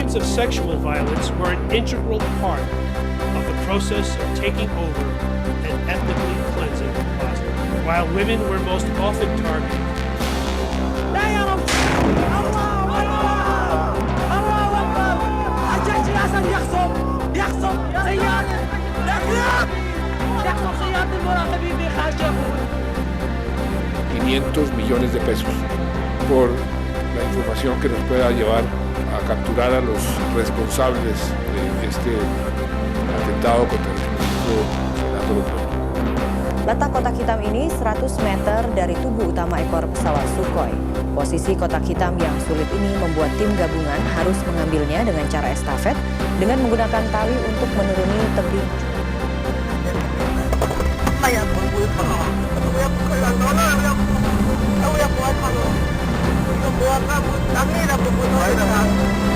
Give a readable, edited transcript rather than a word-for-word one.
Threats of sexual violence were an integral part of the process of taking over and ethnically cleansing the plaza, while women were most often targeted. $500 millones por la información que nos pueda llevar a capturar a los responsables de este atentado contra el ministro Fernando London. Letak kotak hitam ini 100 meter dari tubuh utama ekor pesawat Sukhoi. Posisi kotak hitam yang sulit ini membuat tim gabungan harus mengambilnya dengan cara estafet dengan menggunakan tali untuk menuruni tebing. Buat kamu, kami dah berbunuh.